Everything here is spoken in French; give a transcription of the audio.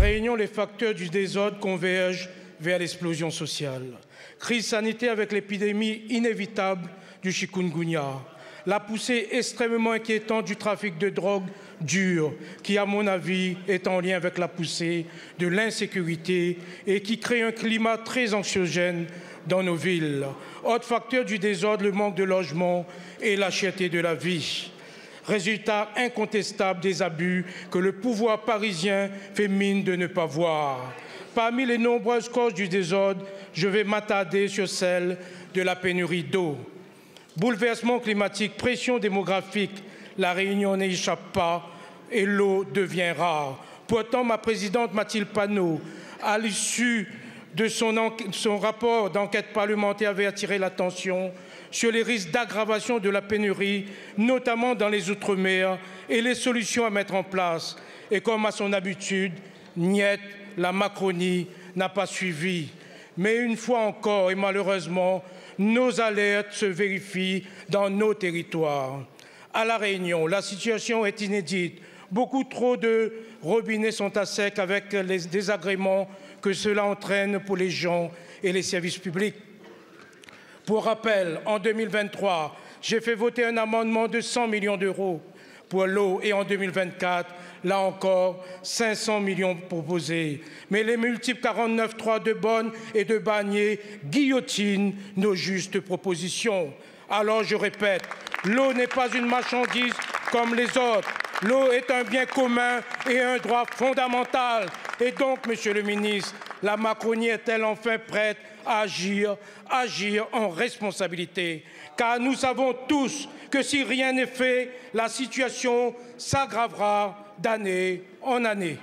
Réunion, les facteurs du désordre convergent vers l'explosion sociale. Crise sanitaire avec l'épidémie inévitable du chikungunya. La poussée extrêmement inquiétante du trafic de drogue dure, qui, à mon avis, est en lien avec la poussée de l'insécurité et qui crée un climat très anxiogène dans nos villes. Autre facteur du désordre, le manque de logement et la cherté de la vie. Résultat incontestable des abus que le pouvoir parisien fait mine de ne pas voir. Parmi les nombreuses causes du désordre, je vais m'attarder sur celle de la pénurie d'eau. Bouleversement climatique, pression démographique, la Réunion n'y échappe pas et l'eau devient rare. Pourtant, ma présidente Mathilde Panot, à l'issue de son rapport d'enquête parlementaire, avait attiré l'attention sur les risques d'aggravation de la pénurie, notamment dans les Outre-mer, et les solutions à mettre en place. Et comme à son habitude, niette, la Macronie n'a pas suivi. Mais une fois encore, et malheureusement, nos alertes se vérifient dans nos territoires. À La Réunion, la situation est inédite. Beaucoup trop de robinets sont à sec avec les désagréments que cela entraîne pour les gens et les services publics. Pour rappel, en 2023, j'ai fait voter un amendement de 100 millions d'euros pour l'eau et en 2024, là encore, 500 millions proposés. Mais les multiples 49.3 de Bonne et de Barnier guillotinent nos justes propositions. Alors je répète, l'eau n'est pas une marchandise comme les autres. L'eau est un bien commun et un droit fondamental. Et donc, Monsieur le ministre, la Macronie est-elle enfin prête à agir en responsabilité? Car nous savons tous que si rien n'est fait, la situation s'aggravera d'année en année.